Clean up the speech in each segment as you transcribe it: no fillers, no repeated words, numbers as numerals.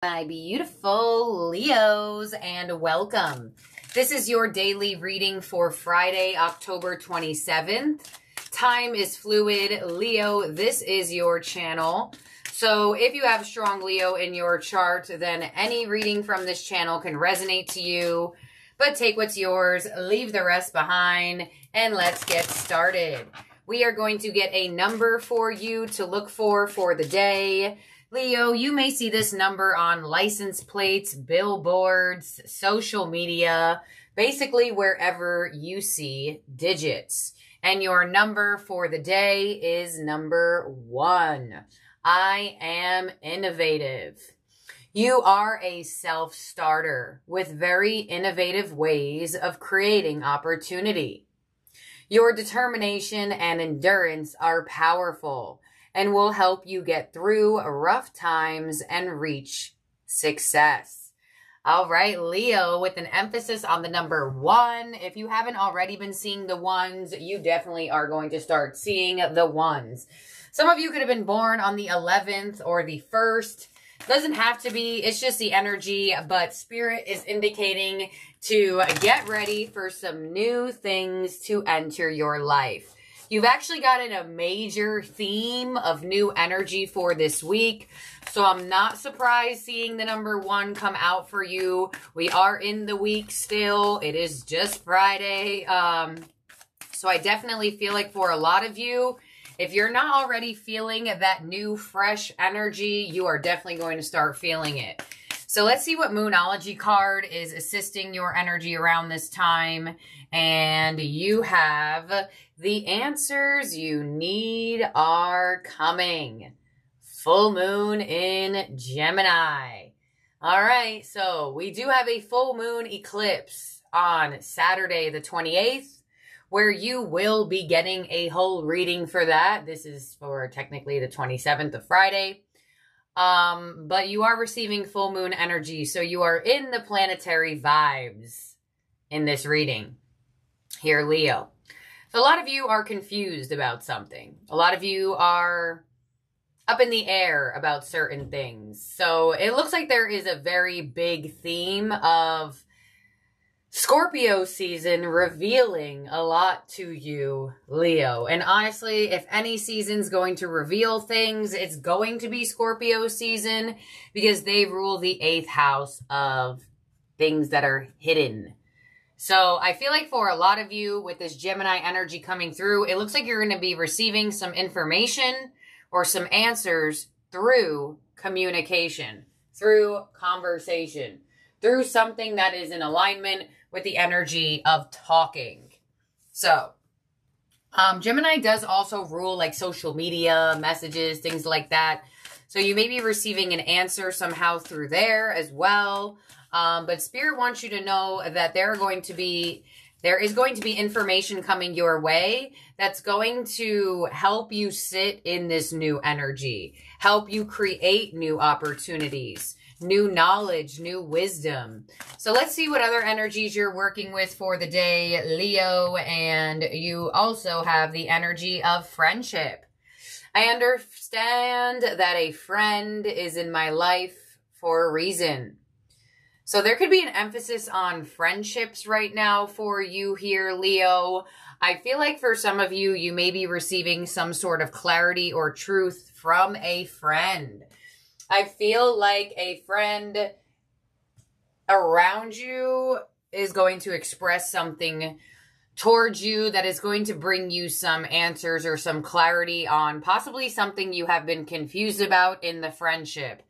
My beautiful Leos, and welcome. This is your daily reading for Friday, October 27th. Time is fluid. Leo, this is your channel. So if you have strong Leo in your chart, then any reading from this channel can resonate to you. But take what's yours, leave the rest behind, and let's get started. We are going to get a number for you to look for the day. Leo, you may see this number on license plates, billboards, social media, basically wherever you see digits. And your number for the day is number 1. I am innovative. You are a self-starter with very innovative ways of creating opportunity. Your determination and endurance are powerful and will help you get through rough times and reach success. All right, Leo, with an emphasis on the number 1. If you haven't already been seeing the ones, you definitely are going to start seeing the ones. Some of you could have been born on the 11th or the 1st. Doesn't have to be, it's just the energy, but Spirit is indicating to get ready for some new things to enter your life. You've actually gotten a major theme of new energy for this week. So I'm not surprised seeing the number 1 come out for you. We are in the week still. It is just Friday. So I definitely feel like for a lot of you, if you're not already feeling that new, fresh energy, you are definitely going to start feeling it. So let's see what Moonology card is assisting your energy around this time. And you have the answers you need are coming. Full moon in Gemini. All right, so we do have a full moon eclipse on Saturday the 28th, where you will be getting a whole reading for that. This is for technically the 27th of Friday. But you are receiving full moon energy, so you are in the planetary vibes in this reading here, Leo. So a lot of you are confused about something. A lot of you are up in the air about certain things. So it looks like there is a very big theme of Scorpio season revealing a lot to you, Leo. And honestly, if any season's going to reveal things, it's going to be Scorpio season because they rule the 8th house of things that are hidden. So I feel like for a lot of you with this Gemini energy coming through, it looks like you're going to be receiving some information or some answers through communication, through conversation, through something that is in alignment with the energy of talking. So, Gemini does also rule like social media, messages, things like that. So you may be receiving an answer somehow through there as well. But Spirit wants you to know that there is going to be information coming your way that's going to help you sit in this new energy, help you create new opportunities, new knowledge, new wisdom. So let's see what other energies you're working with for the day, Leo. And you also have the energy of friendship. I understand that a friend is in my life for a reason. So there could be an emphasis on friendships right now for you here, Leo. I feel like for some of you, you may be receiving some sort of clarity or truth from a friend. I feel like a friend around you is going to express something towards you that is going to bring you some answers or some clarity on possibly something you have been confused about in the friendship.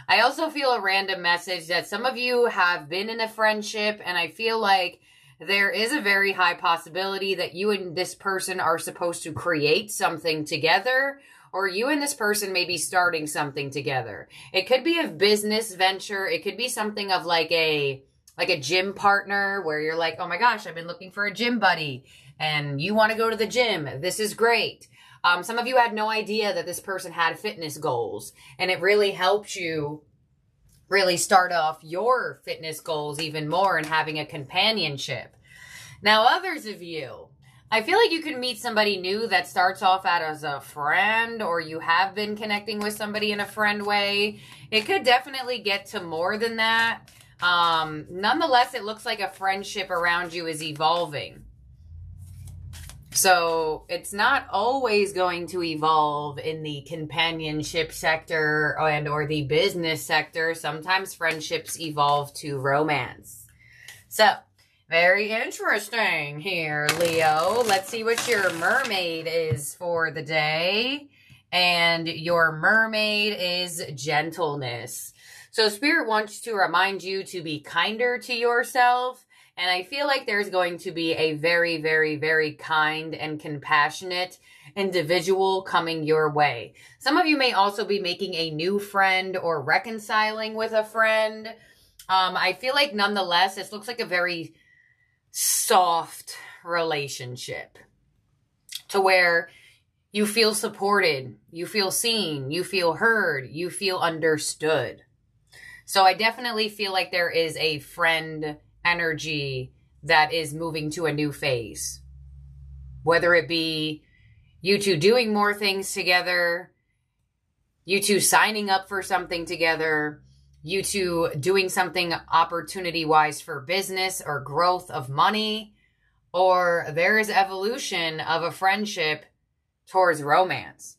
I also feel a random message that some of you have been in a friendship, and I feel like there is a very high possibility that you and this person are supposed to create something together, or you and this person may be starting something together. It could be a business venture. It could be something of like a gym partner where you're like, oh my gosh, I've been looking for a gym buddy and you want to go to the gym. This is great. Some of you had no idea that this person had fitness goals, and it really helped you really start off your fitness goals even more and having a companionship. Now, others of you, I feel like you can meet somebody new that starts off as a friend, or you have been connecting with somebody in a friend way. It could definitely get to more than that. Nonetheless, it looks like a friendship around you is evolving. So it's not always going to evolve in the companionship sector and or the business sector. Sometimes friendships evolve to romance. So very interesting here, Leo. Let's see what your mermaid is for the day. And your mermaid is gentleness. So Spirit wants to remind you to be kinder to yourself. And I feel like there's going to be a very, very, very kind and compassionate individual coming your way. Some of you may also be making a new friend or reconciling with a friend. I feel like nonetheless, this looks like a very soft relationship to where you feel supported, you feel seen, you feel heard, you feel understood. So I definitely feel like there is a friend energy that is moving to a new phase. Whether it be you two doing more things together, you two signing up for something together, you two doing something opportunity-wise for business or growth of money, or there is evolution of a friendship towards romance.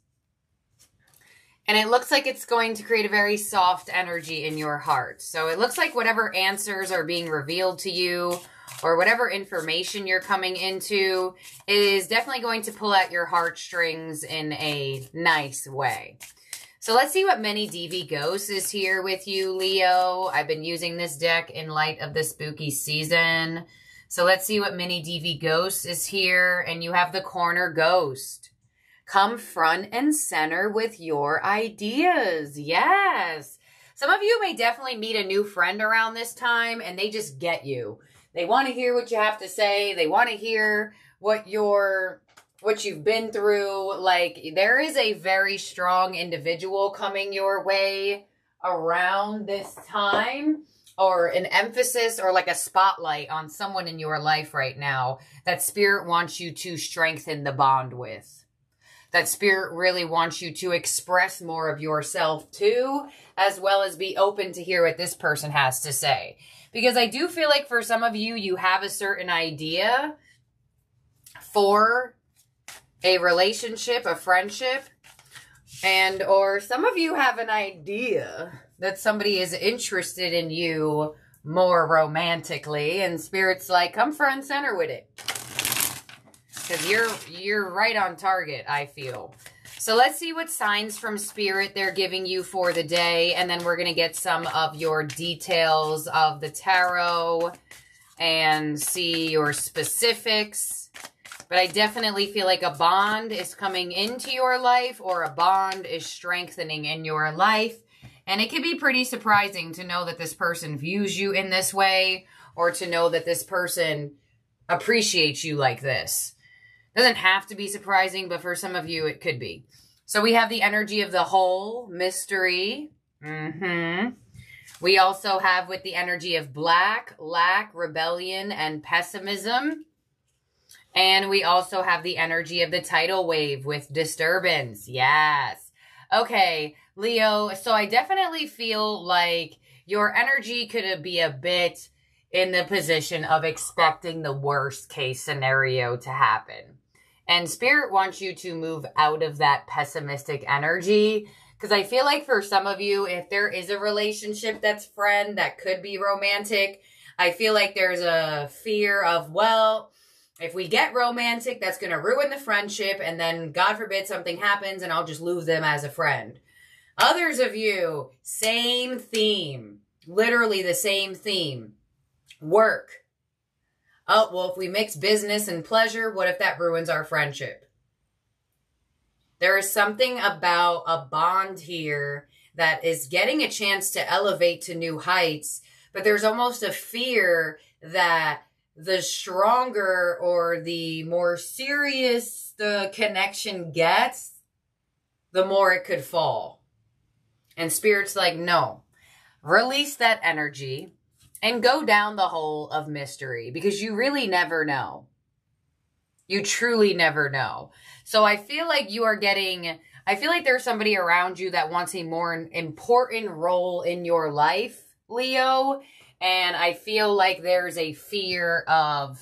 And it looks like it's going to create a very soft energy in your heart. So it looks like whatever answers are being revealed to you or whatever information you're coming into is definitely going to pull at your heartstrings in a nice way. So let's see what Mini DV Ghost is here with you, Leo. I've been using this deck in light of the spooky season. So let's see what Mini DV Ghost is here. And you have the Corner Ghost. Come front and center with your ideas. Yes. Some of you may definitely meet a new friend around this time and they just get you. They want to hear what you have to say. They want to hear what you've been through. Like, there is a very strong individual coming your way around this time, or an emphasis or like a spotlight on someone in your life right now that Spirit wants you to strengthen the bond with. That Spirit really wants you to express more of yourself too, as well as be open to hear what this person has to say. Because I do feel like for some of you, you have a certain idea for a relationship, a friendship, and or some of you have an idea that somebody is interested in you more romantically, and Spirit's like, come front and center with it. Because you're right on target, I feel. So let's see what signs from Spirit they're giving you for the day. And then we're going to get some of your details of the tarot and see your specifics. But I definitely feel like a bond is coming into your life, or a bond is strengthening in your life. And it can be pretty surprising to know that this person views you in this way, or to know that this person appreciates you like this. Doesn't have to be surprising, but for some of you, it could be. So we have the energy of the whole, mystery. We also have with the energy of black, lack, rebellion, and pessimism. And we also have the energy of the tidal wave with disturbance. Yes. Okay, Leo. So I definitely feel like your energy could be a bit in the position of expecting the worst case scenario to happen. And Spirit wants you to move out of that pessimistic energy. Because I feel like for some of you, if there is a relationship that's friend, that could be romantic, I feel like there's a fear of, well, if we get romantic, that's going to ruin the friendship. And then, God forbid, something happens and I'll just lose them as a friend. Others of you, same theme. Literally the same theme. Work. Oh, well, if we mix business and pleasure, what if that ruins our friendship? There is something about a bond here that is getting a chance to elevate to new heights, but there's almost a fear that the stronger or the more serious the connection gets, the more it could fall. And Spirit's like, no, release that energy and go down the hole of mystery, because you really never know. You truly never know. So I feel like you are getting, I feel like there's somebody around you that wants a more important role in your life, Leo. And I feel like there's a fear of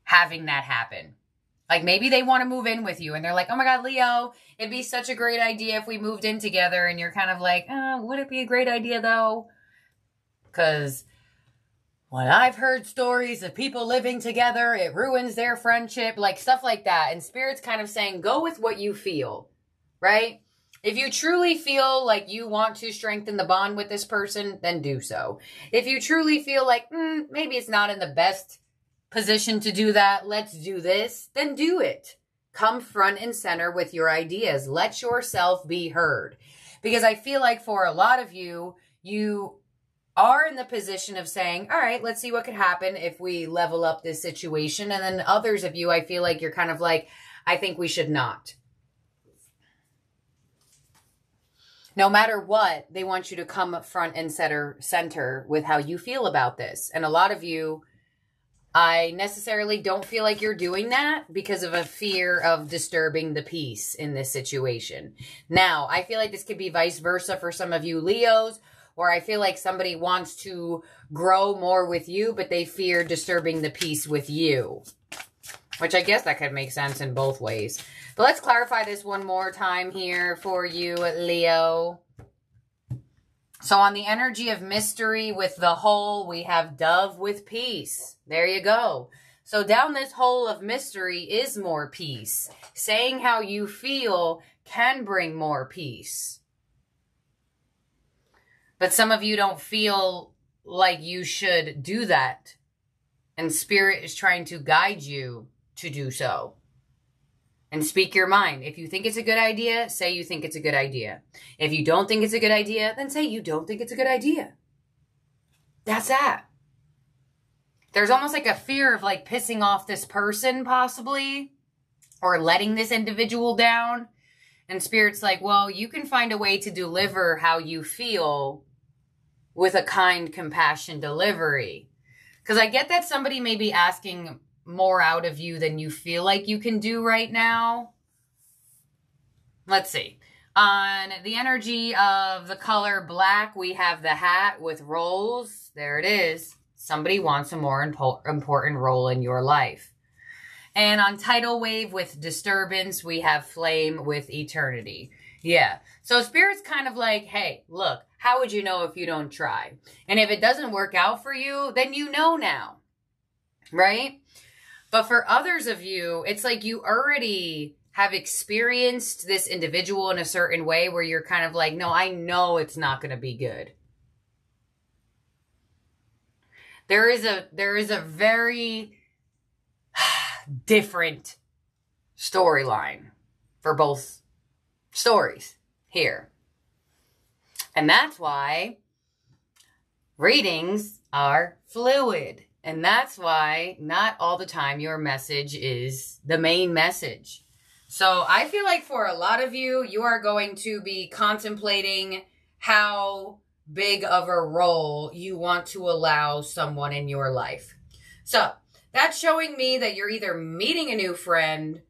having that happen. Like maybe they want to move in with you and they're like, oh my God, Leo, it'd be such a great idea if we moved in together. And you're kind of like, would it be a great idea though? Because when I've heard stories of people living together, it ruins their friendship, like stuff like that. And Spirit's kind of saying, go with what you feel, right? If you truly feel like you want to strengthen the bond with this person, then do so. If you truly feel like, maybe it's not in the best position to do that, let's do this, then do it. Come front and center with your ideas. Let yourself be heard. Because I feel like for a lot of you, you are in the position of saying, all right, let's see what could happen if we level up this situation. And then others of you, I feel like you're kind of like, I think we should not. No matter what, they want you to come up front and center with how you feel about this. And a lot of you, I necessarily don't feel like you're doing that because of a fear of disturbing the peace in this situation. Now, I feel like this could be vice versa for some of you Leos, or I feel like somebody wants to grow more with you, but they fear disturbing the peace with you. Which I guess that could make sense in both ways. But let's clarify this one more time here for you, Leo. So on the energy of mystery with the hole, we have dove with peace. There you go. So down this hole of mystery is more peace. Saying how you feel can bring more peace. But some of you don't feel like you should do that. And Spirit is trying to guide you to do so. And speak your mind. If you think it's a good idea, say you think it's a good idea. If you don't think it's a good idea, then say you don't think it's a good idea. That's that. There's almost like a fear of like pissing off this person possibly. Or letting this individual down. And Spirit's like, well, you can find a way to deliver how you feel with a kind, compassion delivery. Because I get that somebody may be asking more out of you than you feel like you can do right now. Let's see. On the energy of the color black, we have the hat with rolls. There it is. Somebody wants a more important role in your life. And on tidal wave with disturbance, we have flame with eternity. Yeah. So Spirit's kind of like, hey, look, how would you know if you don't try? And if it doesn't work out for you, then you know now. Right? But for others of you, it's like you already have experienced this individual in a certain way where you're kind of like, no, I know it's not going to be good. There is a very different storyline for both stories here. And that's why readings are fluid. And that's why not all the time your message is the main message. So I feel like for a lot of you, you are going to be contemplating how big of a role you want to allow someone in your life. So that's showing me that you're either meeting a new friend,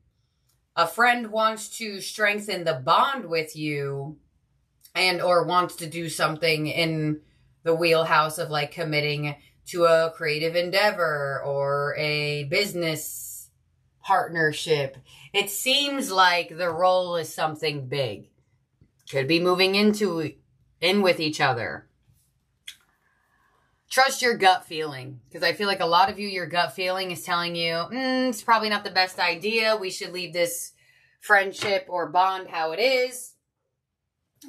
a friend wants to strengthen the bond with you, and or wants to do something in the wheelhouse of like committing to a creative endeavor or a business partnership. It seems like the role is something big. Could be moving in with each other. Trust your gut feeling. Because I feel like a lot of you, your gut feeling is telling you, it's probably not the best idea. We should leave this friendship or bond how it is.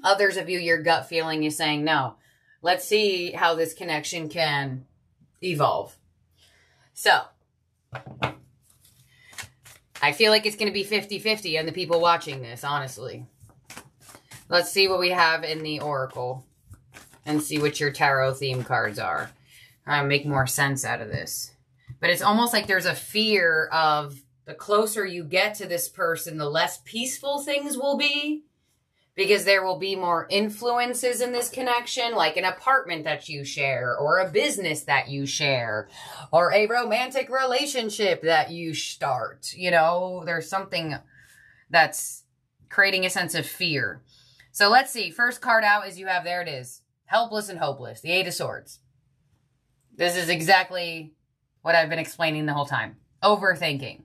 Others of you, your gut feeling is saying, no, let's see how this connection can evolve. So, I feel like it's going to be 50-50 on the people watching this, honestly. Let's see what we have in the Oracle and see what your tarot theme cards are. Make more sense out of this. But it's almost like there's a fear of the closer you get to this person, the less peaceful things will be. because there will be more influences in this connection, like an apartment that you share, or a business that you share, or a romantic relationship that you start. You know, there's something that's creating a sense of fear. So let's see. First card out is you have, there it is, helpless and hopeless, the Eight of Swords. This is exactly what I've been explaining the whole time. Overthinking.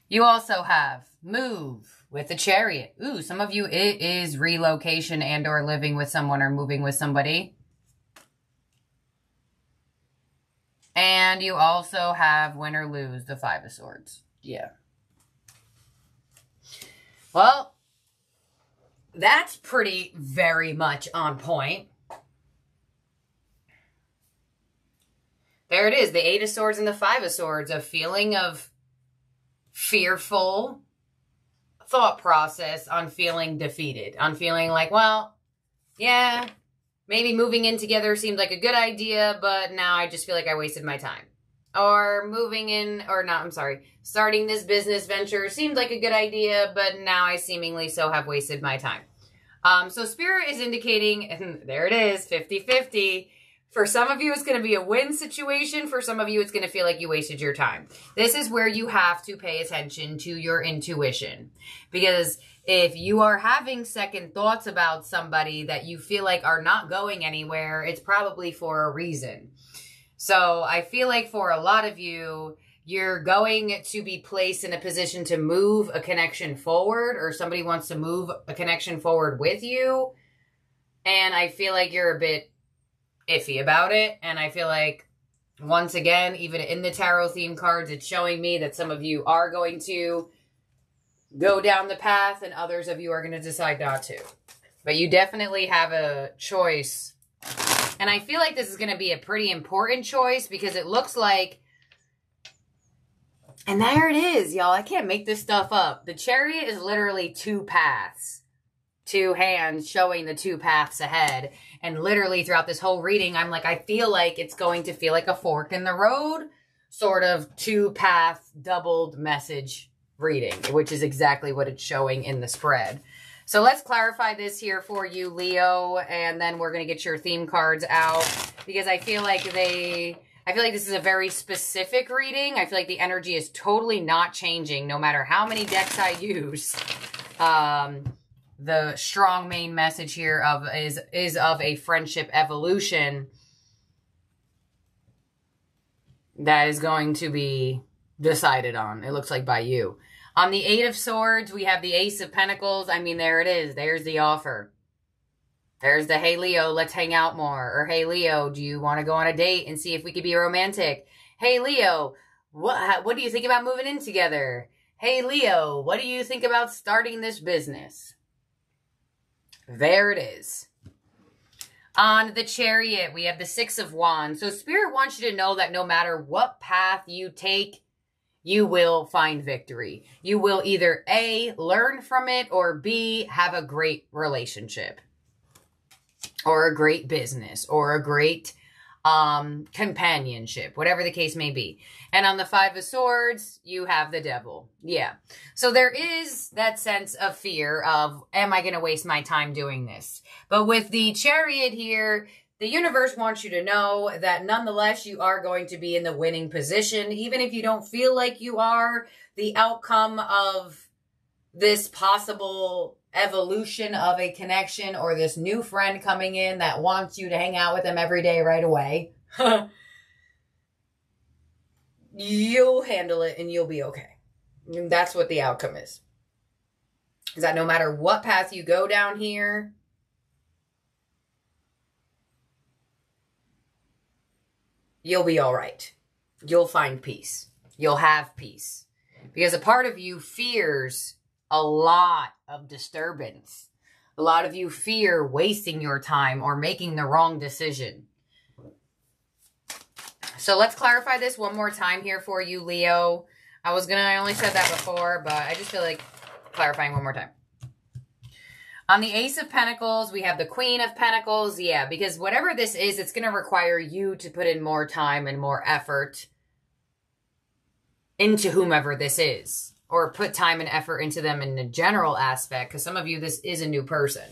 You also have move with the Chariot. Ooh, some of you, it is relocation and or living with someone or moving with somebody. And you also have win or lose, the Five of Swords. Yeah. Well, that's pretty very much on point. There it is, the Eight of Swords and the Five of Swords, a feeling of fearful thought process on feeling defeated, on feeling like, well, yeah, maybe moving in together seemed like a good idea, but now I just feel like I wasted my time. Or starting this business venture seemed like a good idea, but now I seemingly so have wasted my time. So Spirit is indicating, and there it is, 50-50. For some of you, it's going to be a win situation. For some of you, it's going to feel like you wasted your time. This is where you have to pay attention to your intuition. Because if you are having second thoughts about somebody that you feel like are not going anywhere, it's probably for a reason. So I feel like for a lot of you, you're going to be placed in a position to move a connection forward, or somebody wants to move a connection forward with you. And I feel like you're a bit iffy about it. And I feel like, once again, even in the tarot theme cards, it's showing me that some of you are going to go down the path and others of you are going to decide not to. But you definitely have a choice. And I feel like this is going to be a pretty important choice, because it looks like, and there it is, y'all. I can't make this stuff up. The Chariot is literally two paths. Two hands showing the two paths ahead. And literally throughout this whole reading, I'm like, I feel like it's going to feel like a fork in the road, sort of two path doubled message reading, which is exactly what it's showing in the spread. So let's clarify this here for you, Leo, and then we're going to get your theme cards out, because I feel like this is a very specific reading. I feel like the energy is totally not changing no matter how many decks I use. The strong main message here is of a friendship evolution that is going to be decided on, it looks like, by you. On the Eight of Swords, we have the Ace of Pentacles. I mean, there it is. There's the offer. There's the, hey, Leo, let's hang out more. Or, hey, Leo, do you want to go on a date and see if we could be romantic? Hey, Leo, what do you think about moving in together? Hey, Leo, what do you think about starting this business? There it is. On the Chariot, we have the Six of Wands. So Spirit wants you to know that no matter what path you take, you will find victory. You will either A, learn from it, or B, have a great relationship, or a great business, or a great companionship, whatever the case may be. And on the Five of Swords, you have the Devil. Yeah. So there is that sense of fear of, am I going to waste my time doing this? But with the Chariot here, the universe wants you to know that nonetheless, you are going to be in the winning position. Even if you don't feel like you are, the outcome of this possible evolution of a connection, or this new friend coming in that wants you to hang out with them every day right away, you'll handle it and you'll be okay. And that's what the outcome is. Is that no matter what path you go down here, you'll be all right. You'll find peace. You'll have peace. Because a part of you fears a lot of disturbance. A lot of you fear wasting your time or making the wrong decision. So let's clarify this one more time here for you, Leo. I only said that before, but I just feel like clarifying one more time. On the Ace of Pentacles, we have the Queen of Pentacles. Yeah, because whatever this is, it's going to require you to put in more time and more effort into whomever this is. or put time and effort into them in a general aspect, because some of you, this is a new person.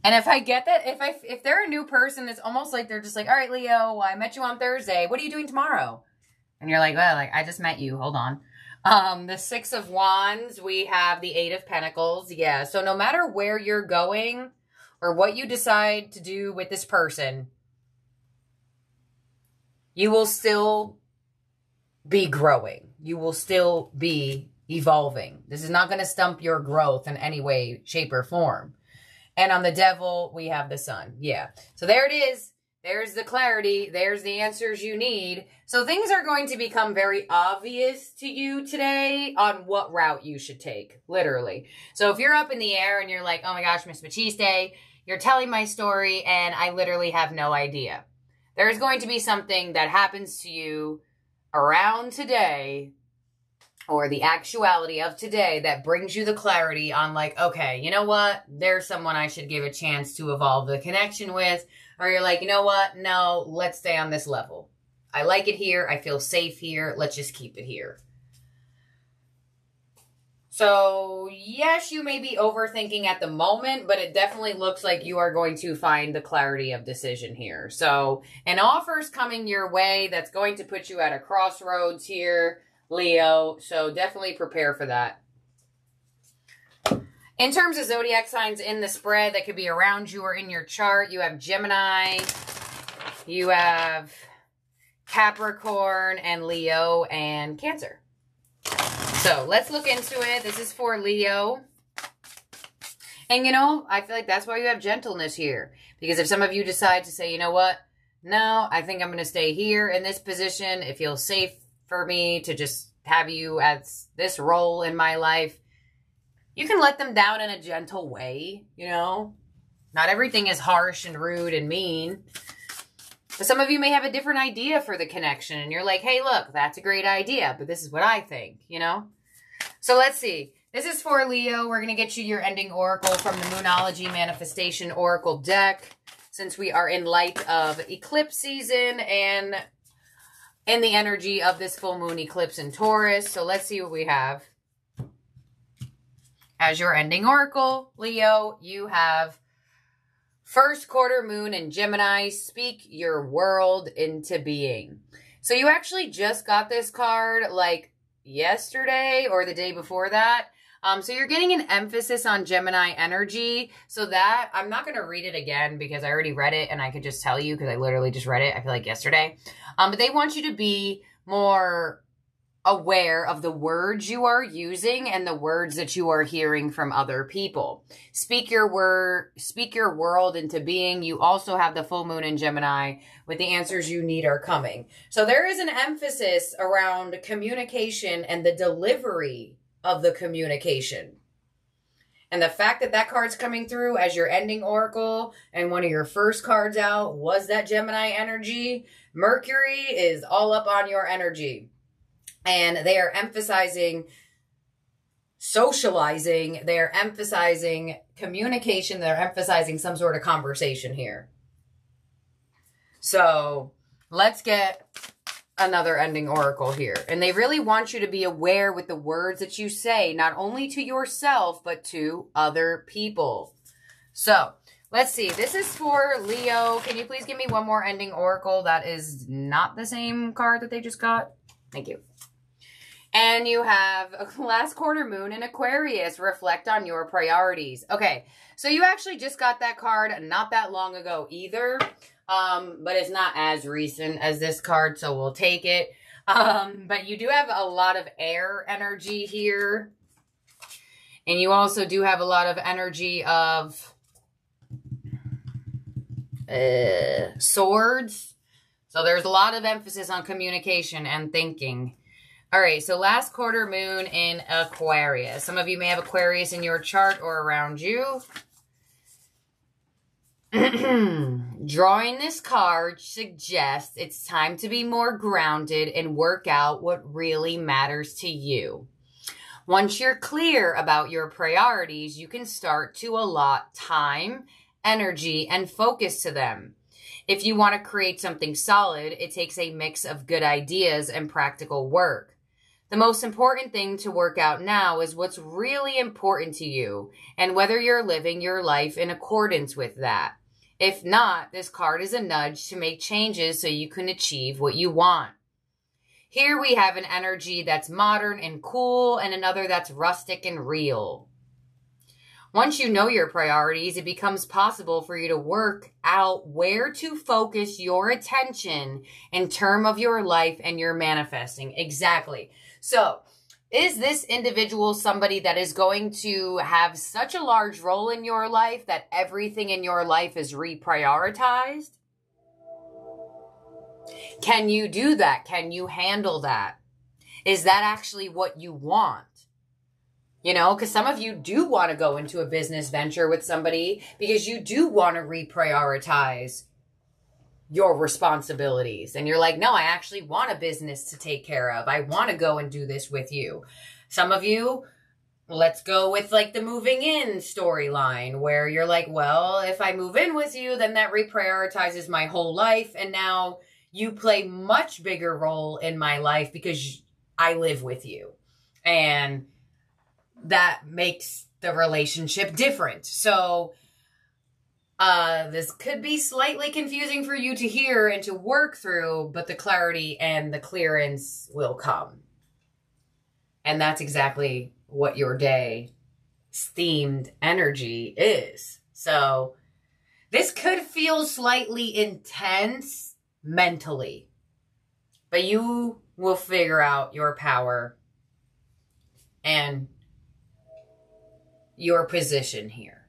And if I get that, if they're a new person, it's almost like they're just like, all right, Leo, I met you on Thursday. What are you doing tomorrow? And you're like, well, like, I just met you. Hold on. The Six of Wands, we have the Eight of Pentacles. Yeah, so no matter where you're going or what you decide to do with this person, you will still be growing. You will still be evolving. This is not going to stump your growth in any way, shape, or form. And on the Devil, we have the Sun. Yeah. So there it is. There's the clarity. There's the answers you need. So things are going to become very obvious to you today on what route you should take, literally. So if you're up in the air and you're like, oh my gosh, Miss Machiste, you're telling my story and I literally have no idea. There's going to be something that happens to you around today, or the actuality of today, that brings you the clarity on like, okay, you know what? There's someone I should give a chance to evolve the connection with. Or you're like, you know what? No, let's stay on this level. I like it here. I feel safe here. Let's just keep it here. So, yes, you may be overthinking at the moment, but it definitely looks like you are going to find the clarity of decision here. So, an offer's coming your way that's going to put you at a crossroads here, Leo. So, definitely prepare for that. In terms of zodiac signs in the spread that could be around you or in your chart, you have Gemini, you have Capricorn, and Leo, and Cancer. So let's look into it. This is for Leo. And, you know, I feel like that's why you have gentleness here. Because if some of you decide to say, you know what? No, I think I'm going to stay here in this position. It feels safe for me to just have you as this role in my life. You can let them down in a gentle way, you know. Not everything is harsh and rude and mean. But some of you may have a different idea for the connection. And you're like, hey, look, that's a great idea. But this is what I think, you know. So let's see. This is for Leo. We're going to get you your ending oracle from the Moonology Manifestation Oracle deck. Since we are in light of eclipse season and in the energy of this full moon eclipse in Taurus. So let's see what we have. As your ending oracle, Leo, you have first quarter moon in Gemini. Speak your world into being. So you actually just got this card like yesterday or the day before that. So you're getting an emphasis on Gemini energy. So that, I'm not going to read it again because I already read it and I could just tell you because I literally just read it, I feel like yesterday. But they want you to be more aware of the words you are using and the words that you are hearing from other people. Speak your world into being. You also have the full moon in Gemini with the answers you need are coming. So there is an emphasis around communication and the delivery of the communication. And the fact that that card's coming through as your ending oracle and one of your first cards out was that Gemini energy. Mercury is all up on your energy. And they are emphasizing socializing. They're emphasizing communication. They're emphasizing some sort of conversation here. So let's get another ending oracle here. And they really want you to be aware with the words that you say, not only to yourself, but to other people. So let's see. This is for Leo. Can you please give me one more ending oracle that is not the same card that they just got? Thank you. And you have a last quarter moon in Aquarius. Reflect on your priorities. Okay, so you actually just got that card not that long ago either. But it's not as recent as this card, so we'll take it. But you do have a lot of air energy here. And you also do have a lot of energy of swords. So there's a lot of emphasis on communication and thinking. All right, so last quarter moon in Aquarius. Some of you may have Aquarius in your chart or around you. Drawing this card suggests it's time to be more grounded and work out what really matters to you. Once you're clear about your priorities, you can start to allot time, energy, and focus to them. If you want to create something solid, it takes a mix of good ideas and practical work. The most important thing to work out now is what's really important to you and whether you're living your life in accordance with that. If not, this card is a nudge to make changes so you can achieve what you want. Here we have an energy that's modern and cool and another that's rustic and real. Once you know your priorities, it becomes possible for you to work out where to focus your attention in terms of your life and your manifesting. Exactly. So, is this individual somebody that is going to have such a large role in your life that everything in your life is reprioritized? Can you do that? Can you handle that? Is that actually what you want? You know, because some of you do want to go into a business venture with somebody because you do want to reprioritize your responsibilities. And you're like, no, I actually want a business to take care of. I want to go and do this with you. Some of you, let's go with like the moving in storyline where you're like, well, if I move in with you, then that reprioritizes my whole life. And now you play much bigger role in my life because I live with you. And that makes the relationship different. So this could be slightly confusing for you to hear and to work through, but the clarity and the clearance will come. And that's exactly what your day's themed energy is. So this could feel slightly intense mentally, but you will figure out your power and your position here.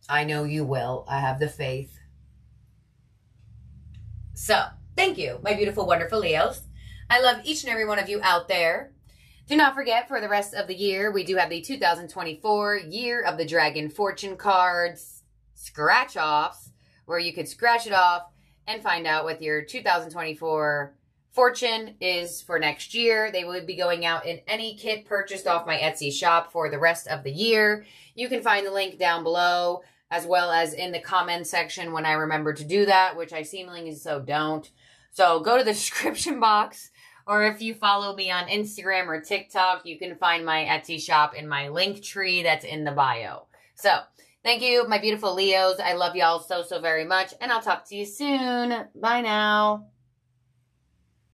I know you will. I have the faith. So, thank you, my beautiful, wonderful Leos. I love each and every one of you out there. Do not forget, for the rest of the year, we do have the 2024 Year of the Dragon Fortune cards scratch-offs, where you could scratch it off and find out what your 2024 fortune is for next year. They will be going out in any kit purchased off my Etsy shop for the rest of the year. You can find the link down below, as well as in the comment section when I remember to do that, which I seemingly so don't. So go to the description box, or if you follow me on Instagram or TikTok, you can find my Etsy shop in my link tree that's in the bio. So thank you, my beautiful Leos. I love y'all so, so very much, and I'll talk to you soon. Bye now.